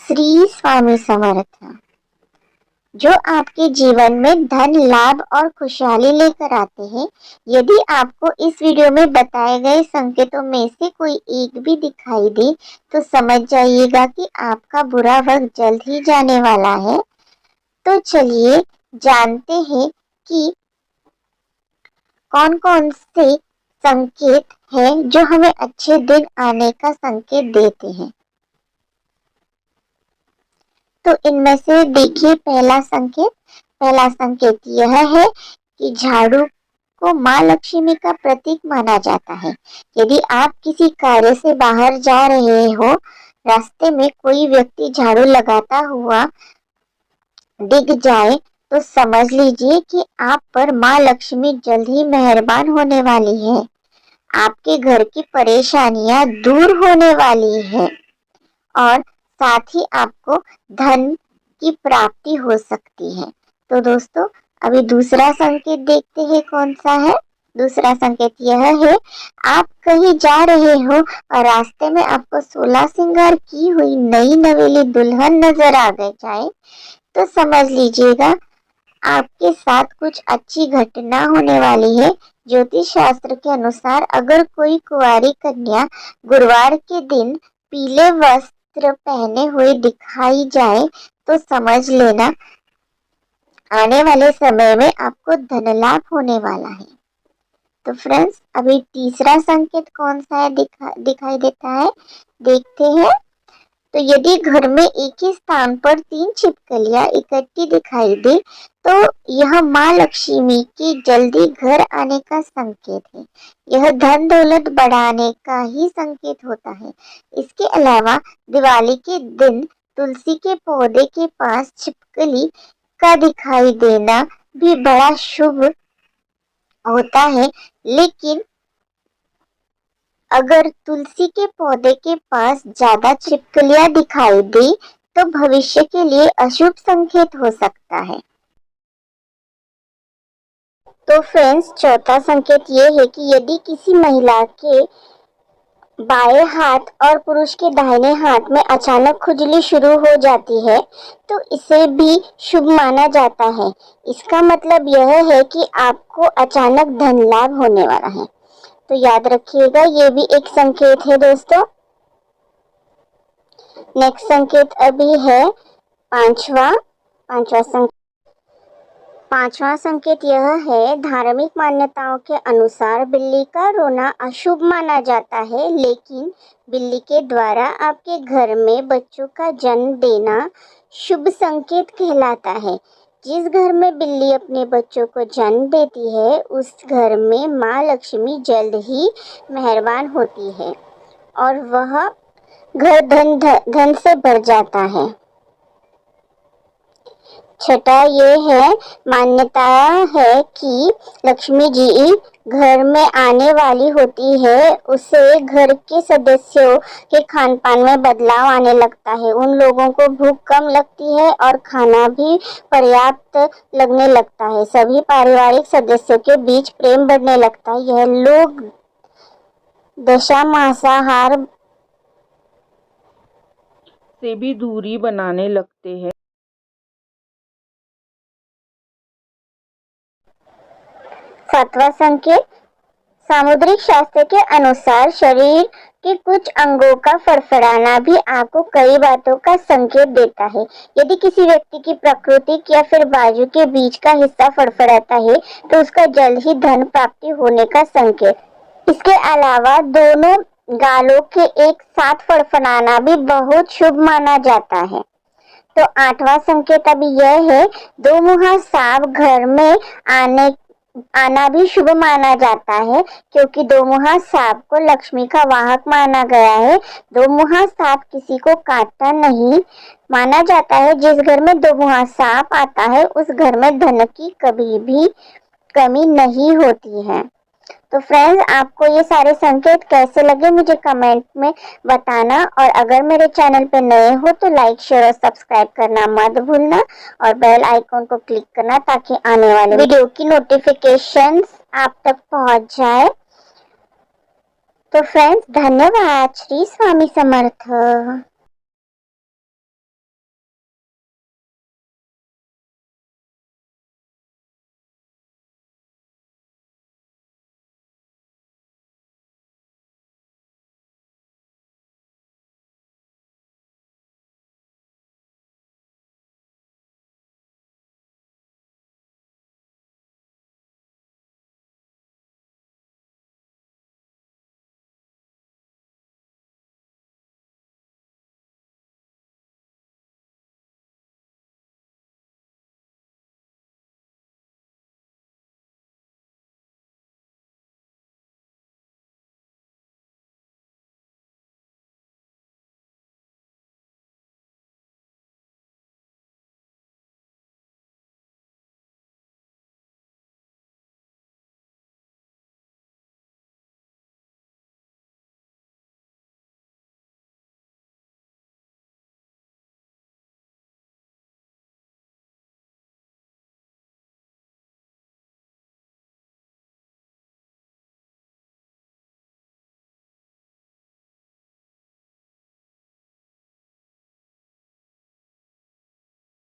श्री स्वामी समर्थ, जो आपके जीवन में धन, लाभ और खुशहाली लेकर आते हैं। यदि आपको इस वीडियो में बताए गए संकेतों में से कोई एक भी दिखाई दे तो समझ जाइएगा कि आपका बुरा वक्त जल्द ही जाने वाला है। तो चलिए जानते हैं कि कौन कौन से संकेत हैं जो हमें अच्छे दिन आने का संकेत देते हैं। तो इनमें से देखिए, पहला संकेत यह है कि झाड़ू को माँ लक्ष्मी का प्रतीक माना जाता है। यदि आप किसी कार्य से बाहर जा रहे हो, रास्ते में कोई व्यक्ति झाड़ू लगाता हुआ दिख जाए तो समझ लीजिए कि आप पर माँ लक्ष्मी जल्द ही मेहरबान होने वाली है। आपके घर की परेशानियां दूर होने वाली है और साथ ही आपको धन की प्राप्ति हो सकती है। तो दोस्तों, अभी दूसरा संकेत देखते हैं कौन सा है। दूसरा संकेत यह है, आप कहीं जा रहे हो और रास्ते में आपको 16 श्रृंगार की हुई नई नवेली दुल्हन नजर आ गए जाए तो समझ लीजिएगा आपके साथ कुछ अच्छी घटना होने वाली है। ज्योतिष शास्त्र के अनुसार अगर कोई कुंवारी कन्या गुरुवार के दिन पीले वस्त्र पहने हुए दिखाई जाए तो समझ लेना आने वाले समय में आपको धन लाभ होने वाला है। तो फ्रेंड्स, अभी तीसरा संकेत कौन सा है दिखाई देता है, देखते हैं। तो यदि घर में एक ही स्थान पर 3 छिपकलियां इकट्ठी दिखाई दे तो यह माँ लक्ष्मी की जल्दी घर आने का संकेत है। यह धन दौलत बढ़ाने का ही संकेत होता है। इसके अलावा दिवाली के दिन तुलसी के पौधे के पास छिपकली का दिखाई देना भी बड़ा शुभ होता है। लेकिन अगर तुलसी के पौधे के पास ज्यादा छिपकलियां दिखाई दे तो भविष्य के लिए अशुभ संकेत हो सकता है। तो फ्रेंड्स, चौथा संकेत ये है कि यदि किसी महिला के बाएं हाथ और पुरुष के दाहिने हाथ में अचानक खुजली शुरू हो जाती है तो इसे भी शुभ माना जाता है। इसका मतलब यह है कि आपको अचानक धन लाभ होने वाला है। तो याद रखिएगा, ये भी एक संकेत है दोस्तों। नेक्स्ट संकेत अभी है पांचवा संकेत यह है, धार्मिक मान्यताओं के अनुसार बिल्ली का रोना अशुभ माना जाता है, लेकिन बिल्ली के द्वारा आपके घर में बच्चों का जन्म देना शुभ संकेत कहलाता है। जिस घर में बिल्ली अपने बच्चों को जन्म देती है उस घर में माँ लक्ष्मी जल्द ही मेहरबान होती है और वह घर धन से भर जाता है। छठा ये है, मान्यता है कि लक्ष्मी जी घर में आने वाली होती है, उससे घर के सदस्यों के खान पान में बदलाव आने लगता है। उन लोगों को भूख कम लगती है और खाना भी पर्याप्त लगने लगता है। सभी पारिवारिक सदस्यों के बीच प्रेम बढ़ने लगता है। यह लोग दशा मांसाहार से भी दूरी बनाने लगते हैं। सातवां संकेत, सामुद्रिक शास्त्र के अनुसार शरीर के कुछ अंगों का फड़फड़ाना भी आपको कई बातों का संकेत देता है। यदि किसी व्यक्ति की प्रकृति या फिर बाजू के बीच का हिस्सा फड़फड़ाता है तो उसका जल्द ही धन प्राप्ति होने का संकेत। इसके अलावा दोनों गालों के एक साथ फड़फड़ाना भी बहुत शुभ माना जाता है। तो आठवां संकेत अभी यह है, दो मुहा सांप घर में आना भी शुभ माना जाता है, क्योंकि दो मुहा सांप को लक्ष्मी का वाहक माना गया है। दो मुहा सांप किसी को काटता नहीं माना जाता है। जिस घर में दो मुहा सांप आता है उस घर में धन की कभी भी कमी नहीं होती है। तो फ्रेंड्स, आपको ये सारे संकेत कैसे लगे मुझे कमेंट में बताना, और अगर मेरे चैनल पे नए हो तो लाइक, शेयर और सब्सक्राइब करना मत भूलना और बेल आइकॉन को क्लिक करना ताकि आने वाले वीडियो की नोटिफिकेशंस आप तक पहुंच जाए। तो फ्रेंड्स, धन्यवाद। श्री स्वामी समर्थ।